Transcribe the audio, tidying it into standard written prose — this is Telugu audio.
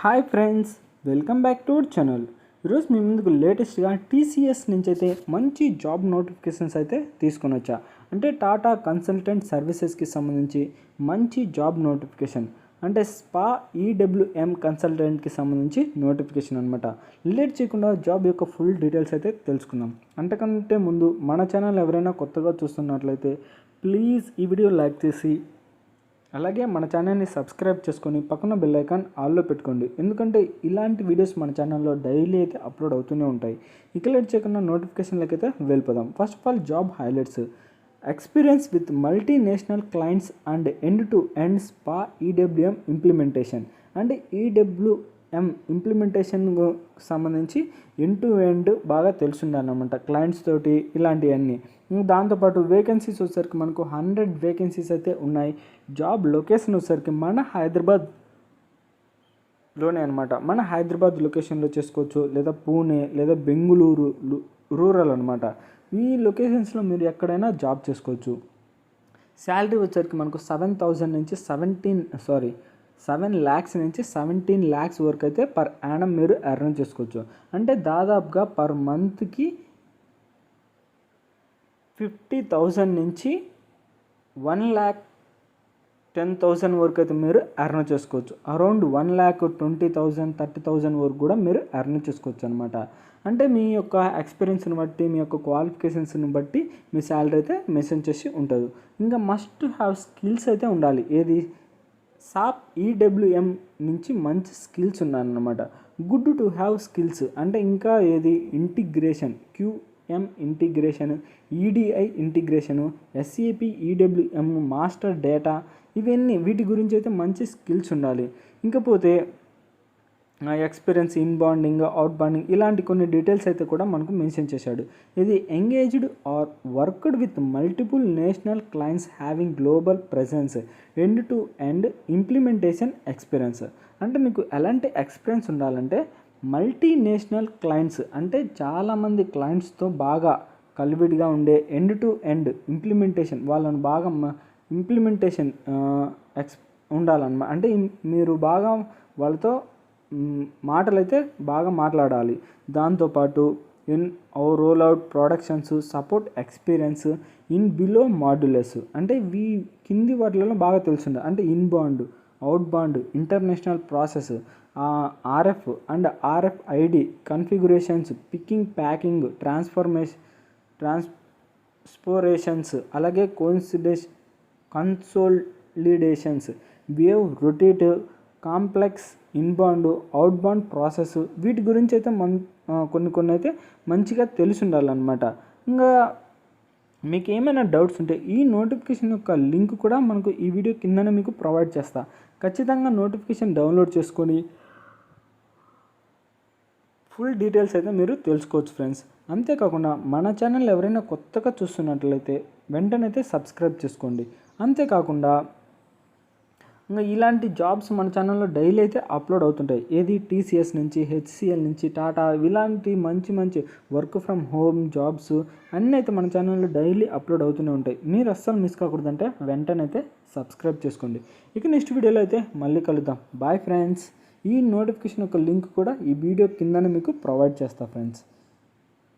Hi friends, welcome back to our channel. ఈరోజు మీ ముందుకు లేటెస్ట్గా టీసీఎస్ నుంచి అయితే మంచి జాబ్ నోటిఫికేషన్స్ అయితే తీసుకొని వచ్చా. అంటే టాటా కన్సల్టెంట్ సర్వీసెస్కి సంబంధించి మంచి జాబ్ నోటిఫికేషన్, అంటే స్పా ఈడబ్ల్యూఎం కన్సల్టెంట్కి సంబంధించి నోటిఫికేషన్ అనమాట. లేట్ చేయకుండా జాబ్ యొక్క ఫుల్ డీటెయిల్స్ అయితే తెలుసుకుందాం. అంతకంటే ముందు మన ఛానల్ ఎవరైనా కొత్తగా చూస్తున్నట్లయితే ప్లీజ్ ఈ వీడియో లైక్ చేసి అలాగే మన ఛానల్ని సబ్స్క్రైబ్ చేసుకొని పక్కన బెల్ ఐకాన్ ఆల్లో పెట్టుకోండి. ఎందుకంటే ఇలాంటి వీడియోస్ మన ఛానల్లో డైలీ అయితే అప్లోడ్ అవుతూనే ఉంటాయి. ఇక లేట్ చేయకుండా నోటిఫికేషన్లకి అయితే వెళ్ళిపోదాం. First of all job highlights: experience with multinational clients and end to end SAP EWM implementation. అంటే ఈడబ్ల్యూఎం ఇంప్లిమెంటేషన్ సంబంధించి ఎండ్ టు ఎండ్ బాగా తెలుసుండాలన్నమాట క్లయింట్స్ తోటి ఇలాంటివన్నీ. దాంతోపాటు వేకెన్సీస్ వచ్చేసరికి మనకు 100 వేకెన్సీస్ అయితే ఉన్నాయి. జాబ్ లొకేషన్ వచ్చేసరికి మన హైదరాబాద్లోనే అనమాట. మన హైదరాబాద్ లొకేషన్లో చేసుకోవచ్చు, లేదా పూణే లేదా బెంగుళూరు రూరల్ అనమాట. ఈ లొకేషన్స్లో మీరు ఎక్కడైనా జాబ్ చేసుకోవచ్చు. శాలరీ వచ్చేసరికి మనకు 7,000 నుంచి 7 lakhs నుంచి 17 lakhs వరకు అయితే పర్ యానం మీరు ఎర్న్ చేసుకోవచ్చు. అంటే దాదాపుగా పర్ మంత్కి 50,000 నుంచి 1,10,000 వరకు అయితే మీరు ఎర్న్ చేసుకోవచ్చు. అరౌండ్ 1,20,000 30,000 వరకు కూడా మీరు ఎర్న్ చేసుకోవచ్చు అనమాట. అంటే మీ యొక్క ఎక్స్పీరియన్స్ని బట్టి, మీ యొక్క క్వాలిఫికేషన్స్ని బట్టి మీ శాలరీ అయితే మెన్షన్ చేసి ఉంటుంది. ఇంకా మస్ట్ హ్యావ్ స్కిల్స్ అయితే ఉండాలి. ఏది సాప్ ఈడబ్ల్యూఎం నుంచి మంచి స్కిల్స్ ఉన్నాయన్నమాట. గుడ్ టు హ్యావ్ స్కిల్స్ అంటే ఇంకా ఏది integration, QM integration, EDI integration, SAP EWM, master data, ఇవన్నీ వీటి గురించి అయితే మంచి స్కిల్స్ ఉండాలి. ఇంకపోతే experience inbounding, outbounding, ఇలాంటి కొన్ని డీటెయిల్స్ అయితే కూడా మనకు మెన్షన్ చేశాడు. ఇది engaged or worked with multiple national clients having global presence, end to end implementation experience. అంటే మీకు ఎలాంటి ఎక్స్పీరియన్స్ ఉండాలంటే మల్టీనేషనల్ క్లయింట్స్ అంటే చాలామంది క్లయింట్స్తో బాగా కలివిడిగా ఉండే ఎండ్ టు ఎండ్ ఇంప్లిమెంటేషన్, వాళ్ళని బాగా ఇంప్లిమెంటేషన్ ఉండాలన్నమాట. అంటే మీరు బాగా వాళ్ళతో మాటలైతే బాగా మాట్లాడాలి. దాంతోపాటు in roll out productions, support experience in below modules, అంటే కింది వాటిలలో బాగా తెలుసుండాలి. అంటే inbound, outbound, international process, RF and RFID configurations, picking, packing, transportations, అలాగే consolidations, wave, rotative, complex, inbound, outbound process, వీటి గురించి అయితే కొన్ని అయితే మంచిగా తెలిసి ఉండాలన్నమాట. ఇంకా మీకు ఏమైనా డౌట్స్ ఉంటే ఈ నోటిఫికేషన్ యొక్క లింక్ కూడా మనకు ఈ వీడియో కిందనే మీకు ప్రొవైడ్ చేస్తా. ఖచ్చితంగా నోటిఫికేషన్ డౌన్లోడ్ చేసుకొని ఫుల్ డీటెయిల్స్ అయితే మీరు తెలుసుకోవచ్చు ఫ్రెండ్స్. అంతేకాకుండా మన ఛానల్ ఎవరైనా కొత్తగా చూస్తున్నట్లయితే వెంటనే సబ్స్క్రైబ్ చేసుకోండి. అంతేకాకుండా ఇంకా ఇలాంటి జాబ్స్ మన ఛానల్లో డైలీ అయితే అప్లోడ్ అవుతుంటాయి. ఏది TCS నుంచి, HCL నుంచి, టాటా, ఇలాంటి మంచి వర్క్ ఫ్రమ్ హోమ్ జాబ్స్ అన్నీ అయితే మన ఛానల్లో డైలీ అప్లోడ్ అవుతూనే ఉంటాయి. మీరు అస్సలు మిస్ కాకూడదంటే వెంటనే సబ్స్క్రైబ్ చేసుకోండి. ఇక నెక్స్ట్ వీడియోలో అయితే మళ్ళీ కలుద్దాం. Bye friends. ఈ నోటిఫికేషన్ యొక్క లింక్ కూడా ఈ వీడియో కిందనే మీకు ప్రొవైడ్ చేస్తా ఫ్రెండ్స్.